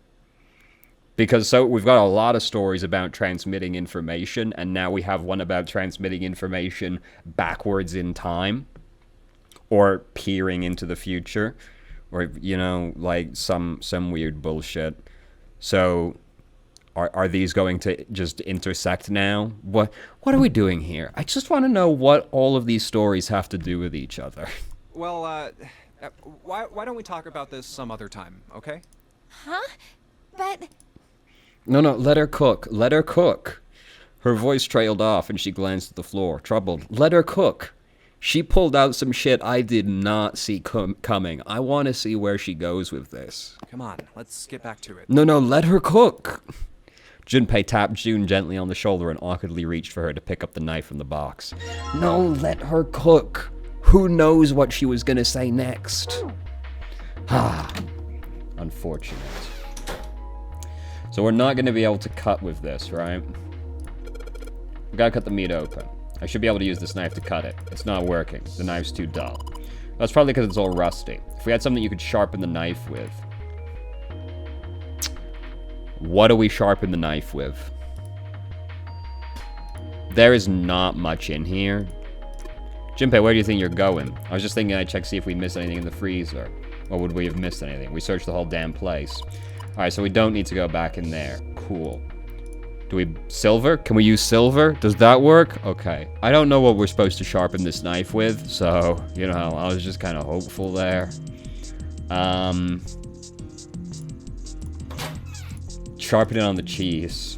Because so we've got a lot of stories about transmitting information, and now we have one about transmitting information backwards in time, or peering into the future, or, you know, like some weird bullshit. So are these going to just intersect now? What are we doing here? I just want to know what all of these stories have to do with each other. Well, why don't we talk about this some other time, okay? Huh? But... No, let her cook. Let her cook. Her voice trailed off and she glanced at the floor, troubled. Let her cook. She pulled out some shit I did not see coming. I want to see where she goes with this. Come on, let's get back to it. No, let her cook. Junpei tapped June gently on the shoulder and awkwardly reached for her to pick up the knife from the box. No, let her cook. Who knows what she was gonna say next? Unfortunate. So we're not gonna be able to cut with this, right? We gotta cut the meat open. I should be able to use this knife to cut it. It's not working. The knife's too dull. That's probably because it's all rusty. If we had something you could sharpen the knife with. What do we sharpen the knife with? There is not much in here. Junpei, where do you think you're going? I was just thinking I'd check see if we missed anything in the freezer. Or would we have missed anything? We searched the whole damn place. Alright, so we don't need to go back in there. Cool. Do we... silver? Can we use silver? Does that work? Okay. I don't know what we're supposed to sharpen this knife with, so, you know, I was just kind of hopeful there. Sharpen it on the cheese.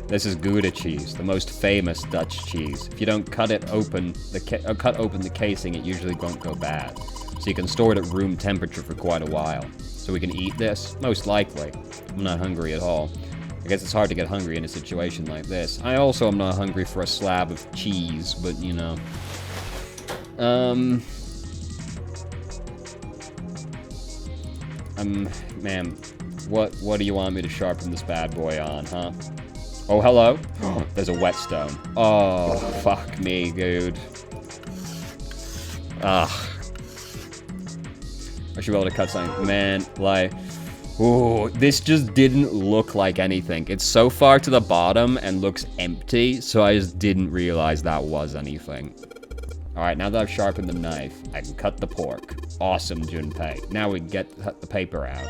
This is Gouda cheese, the most famous Dutch cheese. If you don't cut it open, cut open the casing, it usually won't go bad. So you can store it at room temperature for quite a while. So we can eat this? Most likely. I'm not hungry at all. I guess it's hard to get hungry in a situation like this. I also am not hungry for a slab of cheese, but, you know. Ma'am, what do you want me to sharpen this bad boy on, huh? Oh, hello. There's a whetstone. Oh, fuck me, dude. Ugh. I should be able to cut something. Man, like... Ooh, this just didn't look like anything. It's so far to the bottom and looks empty, so I just didn't realize that was anything. Alright, now that I've sharpened the knife, I can cut the pork. Awesome, Junpei. Now we can cut the paper out.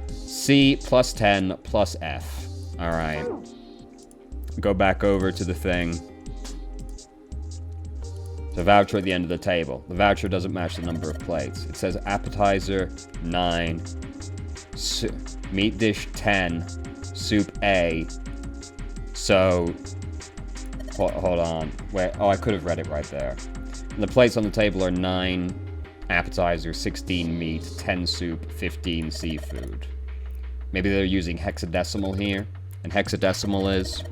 C plus 10 plus F. Alright. Go back over to the thing. The voucher at the end of the table. The voucher doesn't match the number of plates. It says appetizer 9, meat dish 10, soup A. So, hold on. Wait, oh, I could have read it right there. And the plates on the table are 9 appetizer, 16 meat, 10 soup, 15 seafood. Maybe they're using hexadecimal here. And hexadecimal is...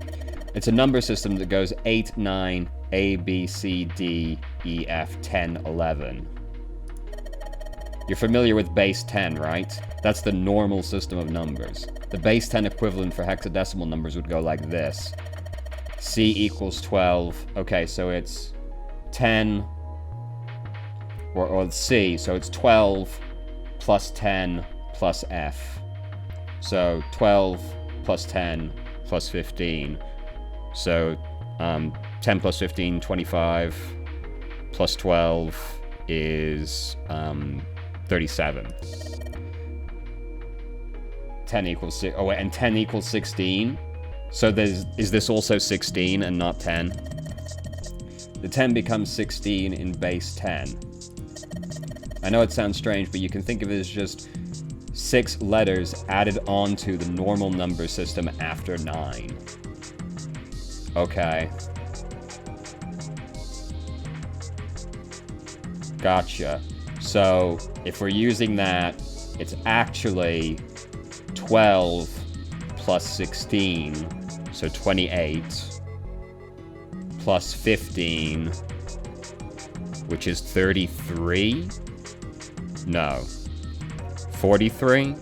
It's a number system that goes 8, 9, A, B, C, D, E, F, 10, 11. You're familiar with base 10, right? That's the normal system of numbers. The base 10 equivalent for hexadecimal numbers would go like this. C equals 12. Okay, so it's 10... Or C, so it's 12 plus 10 plus F. So 12 plus 10 plus 15. So 10 plus 15, 25, plus 12 is 37. 10 equals 6. Oh, wait, and 10 equals 16. So is this also 16 and not 10? The 10 becomes 16 in base 10. I know it sounds strange, but you can think of it as just 6 letters added onto the normal number system after 9. Okay. Gotcha. So, if we're using that, it's actually 12 plus 16, so 28, plus 15, which is 33? No. 43?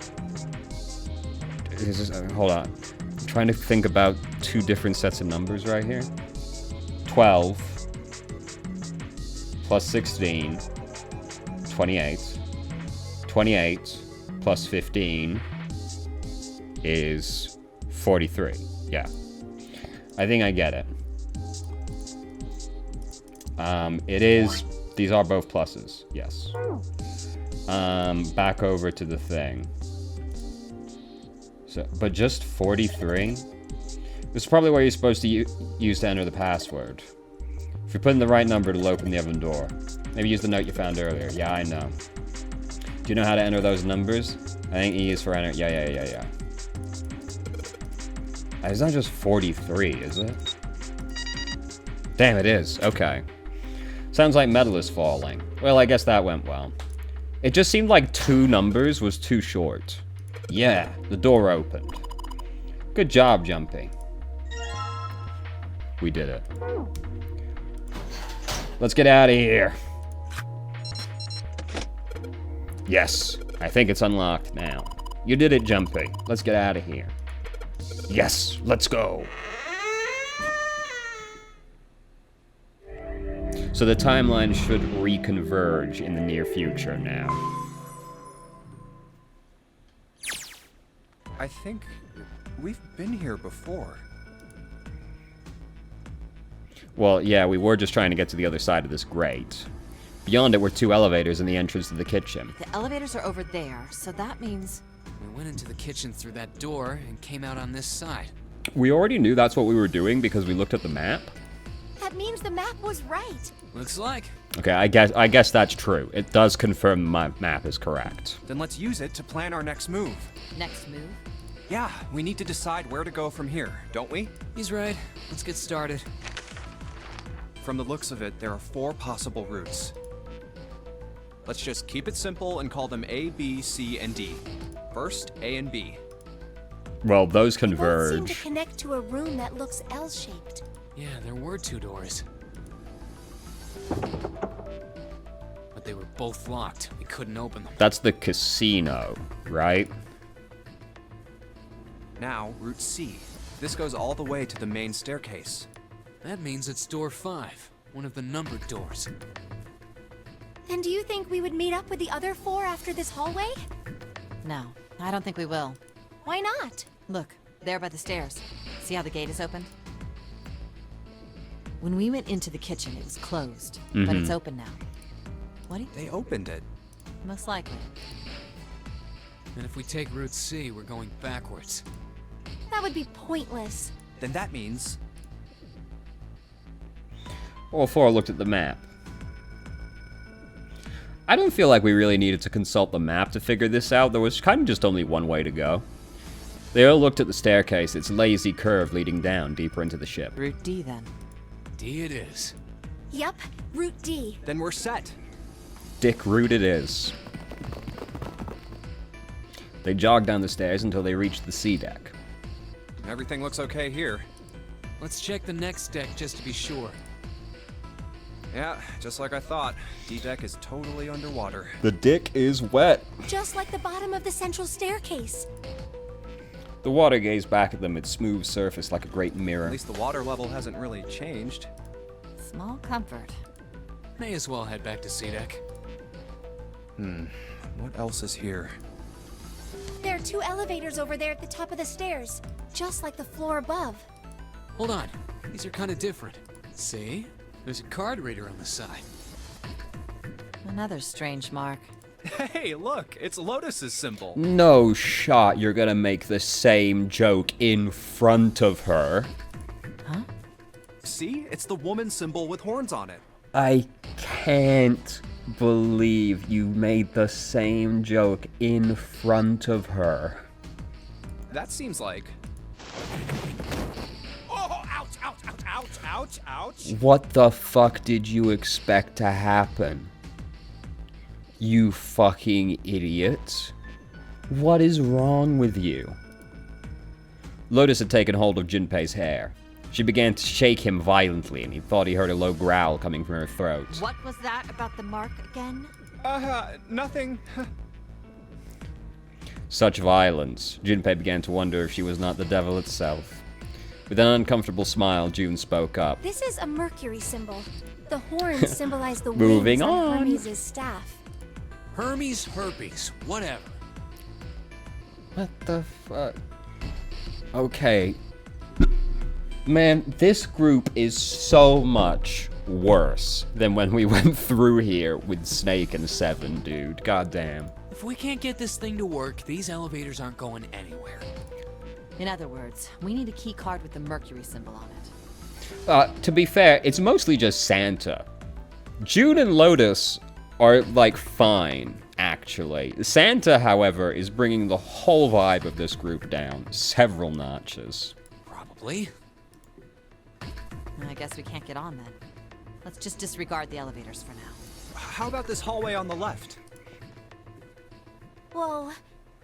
Hold on. I'm trying to think about 2 different sets of numbers right here. 12 plus 16, 28. 28 plus 15 is 43. Yeah. I think I get it. It is... These are both pluses. Yes. Back over to the thing. So, but just 43? This is probably what you're supposed to use to enter the password. If you put in the right number, it'll open the oven door. Maybe use the note you found earlier. Yeah, I know. Do you know how to enter those numbers? I think E is for enter. Yeah. It's not just 43, is it? Damn, it is. Okay. Sounds like metal is falling. Well, I guess that went well. It just seemed like 2 numbers was too short. Yeah, the door opened. Good job, Jumpy. We did it. Let's get out of here. Yes, I think it's unlocked now. You did it, Jumpy. Let's get out of here. Yes, let's go. So the timeline should reconverge in the near future now. I think we've been here before. Well, yeah, we were just trying to get to the other side of this grate. Beyond it were 2 elevators and the entrance to the kitchen. The elevators are over there, so that means... We went into the kitchen through that door and came out on this side. We already knew that's what we were doing because we looked at the map. That means the map was right. Looks like. Okay, I guess that's true. It does confirm my map is correct. Then let's use it to plan our next move. Next move? Yeah, we need to decide where to go from here, don't we? He's right. Let's get started. From the looks of it, there are 4 possible routes. Let's just keep it simple and call them A, B, C, and D. First, A and B. Well, those They both seem converge. to connect to a room that looks L-shaped. Yeah, there were 2 doors. But they were both locked. We couldn't open them. That's the casino, right? Now, Route C. This goes all the way to the main staircase. That means it's door 5, one of the numbered doors. Then do you think we would meet up with the other 4 after this hallway? No, I don't think we will. Why not? Look, there by the stairs. See how the gate is opened? When we went into the kitchen, it was closed, but it's open now. What do you They opened it. Most likely. And if we take Route C, we're going backwards. That would be pointless. Then that means... All 4 looked at the map. I don't feel like we really needed to consult the map to figure this out. There was kind of just only one way to go. They all looked at the staircase, its lazy curve leading down deeper into the ship. Route D then. D it is. Yup, Route D. Then we're set. Dick route it is. They jogged down the stairs until they reached the C deck. Everything looks okay here. Let's check the next deck just to be sure. Yeah, just like I thought. D-deck is totally underwater. The dick is wet. Just like the bottom of the central staircase. The water gazed back at them, its smooth surface like a great mirror. At least the water level hasn't really changed. Small comfort. May as well head back to C-Deck. What else is here? There are 2 elevators over there at the top of the stairs, just like the floor above. Hold on, these are kind of different. See? There's a card reader on the side. Another strange mark. Hey, look! It's Lotus's symbol. No shot you're gonna make the same joke in front of her. Huh? See? It's the woman symbol with horns on it. I can't believe you made the same joke in front of her. That seems like... Oh, ouch, ouch, ouch, ouch, ouch, ouch. What the fuck did you expect to happen? You fucking idiot. What is wrong with you? Lotus had taken hold of Junpei's hair. She began to shake him violently, and he thought he heard a low growl coming from her throat. What was that about the mark again? Nothing. Such violence. Junpei began to wonder if she was not the devil itself. With an uncomfortable smile, June spoke up. This is a Mercury symbol. The horns symbolize the Moving wings on. Hermes' staff. Hermes herpes, whatever. What the fuck? Okay. Man, this group is so much worse than when we went through here with Snake and Seven, dude. Goddamn. If we can't get this thing to work, these elevators aren't going anywhere. In other words, we need a key card with the Mercury symbol on it. To be fair, it's mostly just Santa. June and Lotus are, like, fine, actually. Santa, however, is bringing the whole vibe of this group down several notches. Probably. I guess we can't get on then. Let's just disregard the elevators for now. How about this hallway on the left? Whoa,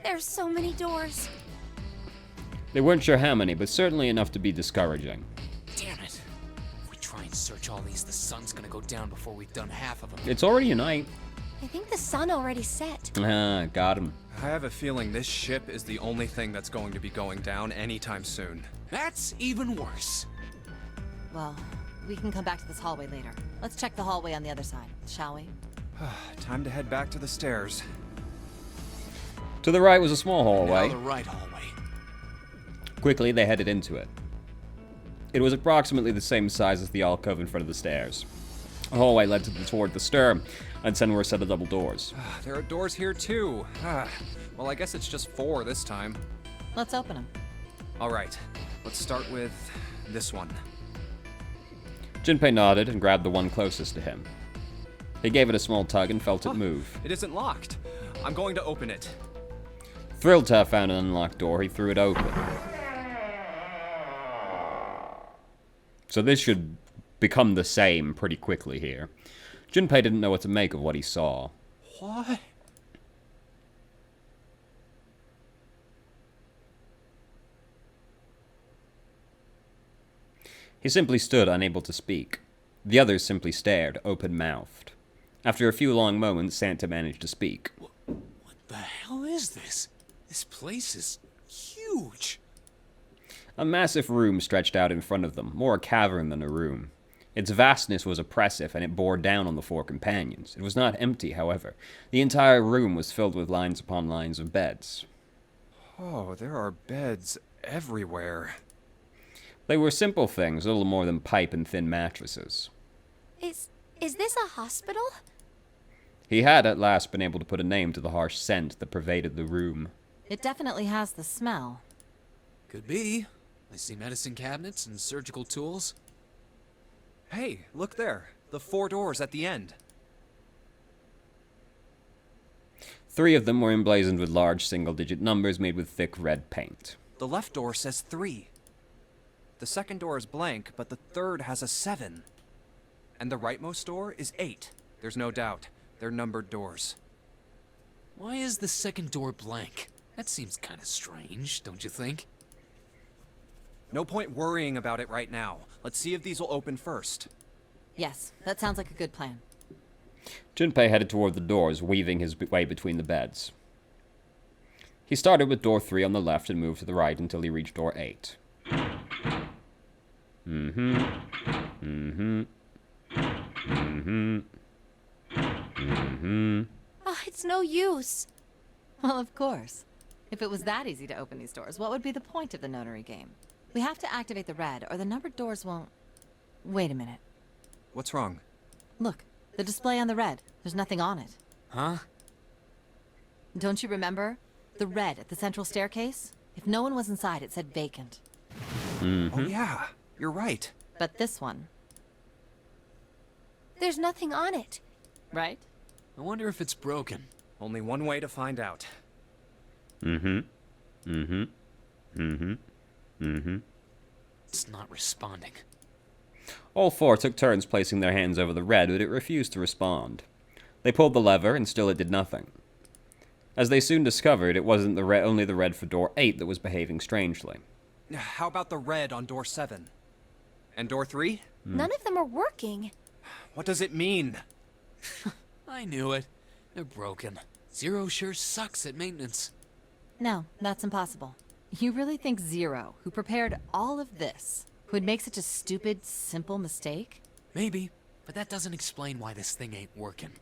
there's so many doors. They weren't sure how many, but certainly enough to be discouraging. Damn it. If we try and search all these, the sun's gonna go down before we've done half of them. It's already night. I think the sun already set. Ah, got him. I have a feeling this ship is the only thing that's going to be going down anytime soon. That's even worse. Well, we can come back to this hallway later. Let's check the hallway on the other side, shall we? Time to head back to the stairs. To the right was a small Now hallway. the right hallway. Quickly, they headed into it. It was approximately the same size as the alcove in front of the stairs. A hallway led toward the stair, and then were a set of double doors. There are doors here too. Well, I guess it's just 4 this time. Let's open them. All right, let's start with this one. Junpei nodded and grabbed the one closest to him. He gave it a small tug and felt it move. It isn't locked. I'm going to open it. Thrilled to have found an unlocked door, he threw it open. So this should become the same pretty quickly here. Junpei didn't know what to make of what he saw. What? He simply stood, unable to speak. The others simply stared, open-mouthed. After a few long moments, Santa managed to speak. What the hell is this? This place is huge. A massive room stretched out in front of them, more a cavern than a room. Its vastness was oppressive, and it bore down on the four companions. It was not empty, however. The entire room was filled with lines upon lines of beds. Oh, there are beds everywhere. They were simple things, little more than pipe and thin mattresses. Is this a hospital? He had at last been able to put a name to the harsh scent that pervaded the room. It definitely has the smell. Could be. I see medicine cabinets and surgical tools. Hey, look there. The 4 doors at the end. 3 of them were emblazoned with large single-digit numbers made with thick red paint. The left door says 3. The second door is blank, but the third has a 7. And the rightmost door is 8. There's no doubt. They're numbered doors. Why is the second door blank? That seems kind of strange, don't you think? No point worrying about it right now. Let's see if these will open first. Yes, that sounds like a good plan. Junpei headed toward the doors, weaving his way between the beds. He started with door 3 on the left and moved to the right until he reached door 8. Oh, it's no use. Well, of course. If it was that easy to open these doors, what would be the point of the notary game? We have to activate the red, or the numbered doors won't... Wait a minute. What's wrong? Look, the display on the red. There's nothing on it. Huh? Don't you remember? The red at the central staircase? If no one was inside, it said vacant. Oh yeah, you're right. But this one, There's nothing on it. right? I wonder if it's broken. Only one way to find out. It's not responding. All 4 took turns placing their hands over the red, but it refused to respond. They pulled the lever, and still it did nothing. As they soon discovered, it wasn't only the red for door 8 that was behaving strangely. How about the red on door 7? And door 3? None of them are working. What does it mean? I knew it. They're broken. Zero sure sucks at maintenance. No, that's impossible. You really think Zero, who prepared all of this, would make such a stupid, simple mistake? Maybe, but that doesn't explain why this thing ain't working.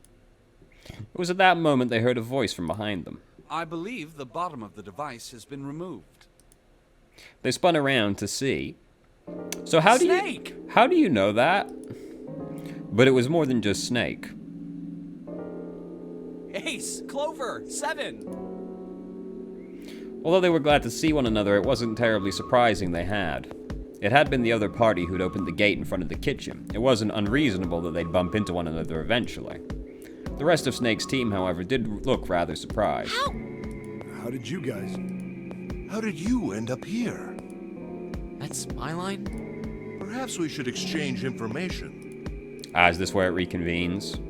It was at that moment they heard a voice from behind them. I believe the bottom of the device has been removed. They spun around to see. So how Snake! do you know that? But it was more than just Snake. Ace! Clover! 7! Although they were glad to see one another, it wasn't terribly surprising they had. It had been the other party who'd opened the gate in front of the kitchen. It wasn't unreasonable that they'd bump into one another eventually. The rest of Snake's team, however, did look rather surprised. How did you guys... How did you end up here? That's my line? Perhaps we should exchange information. Is this where it reconvenes?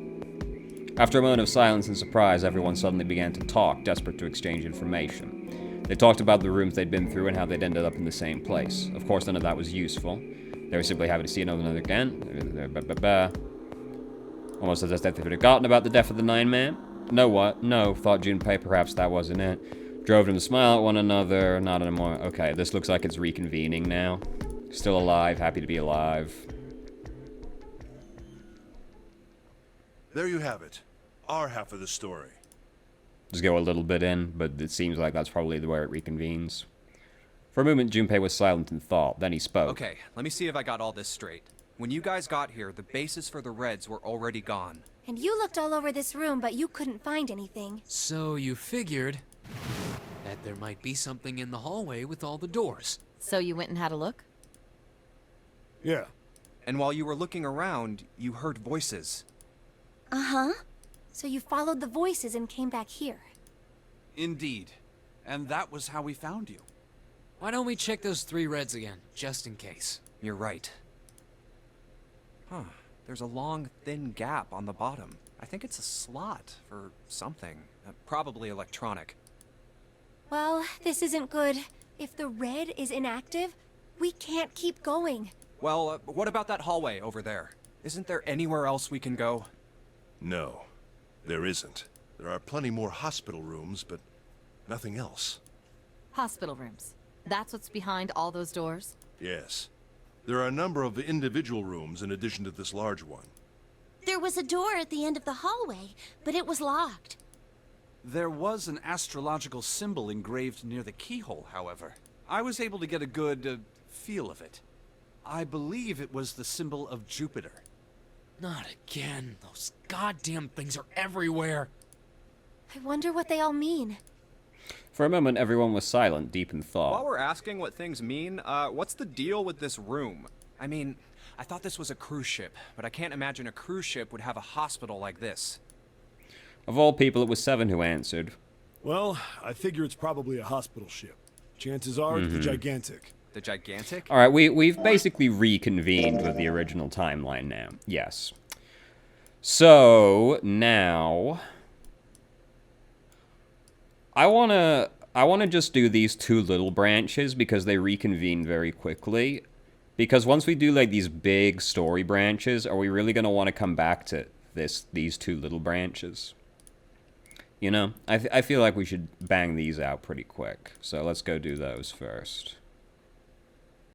After a moment of silence and surprise, everyone suddenly began to talk, desperate to exchange information. They talked about the rooms they'd been through and how they'd ended up in the same place. Of course, none of that was useful. They were simply happy to see another again. Almost as if they'd forgotten about the death of the 9-man. No, what? No, thought Junpei, perhaps that wasn't it. Drove them to smile at one another. Not anymore. Okay, this looks like it's reconvening now. Still alive, happy to be alive. There you have it. Our half of the story. Just go a little bit in, but it seems like that's probably where it reconvenes. For a moment, Junpei was silent in thought. Then he spoke. Okay, let me see if I got all this straight. When you guys got here, the bases for the Reds were already gone. And you looked all over this room, but you couldn't find anything. So you figured that there might be something in the hallway with all the doors. So you went and had a look? Yeah. And while you were looking around, you heard voices. Uh-huh. So you followed the voices and came back here. Indeed. And that was how we found you. Why don't we check those 3 reds again, just in case? You're right. Huh. There's a long, thin gap on the bottom. I think it's a slot for something. Probably electronic. Well, this isn't good. If the red is inactive, we can't keep going. Well, what about that hallway over there? Isn't there anywhere else we can go? No, there isn't. There are plenty more hospital rooms, but nothing else. Hospital rooms. That's what's behind all those doors? Yes. There are a number of individual rooms in addition to this large one. There was a door at the end of the hallway, but it was locked. There was an astrological symbol engraved near the keyhole, however. I was able to get a good feel of it. I believe it was the symbol of Jupiter. Not again. Those goddamn things are everywhere. I wonder what they all mean. For a moment, everyone was silent, deep in thought. While we're asking what things mean, what's the deal with this room? I mean, I thought this was a cruise ship, but I can't imagine a cruise ship would have a hospital like this. Of all people, it was Seven who answered. Well, I figure it's probably a hospital ship. Chances are it's the Gigantic. The Gigantic? All right, we've basically reconvened with the original timeline now. Yes. So, now... I wanna just do these two little branches because they reconvene very quickly. Because once we do, like, these big story branches, are we really gonna want to come back to these two little branches? You know? I feel like we should bang these out pretty quick. So let's go do those first.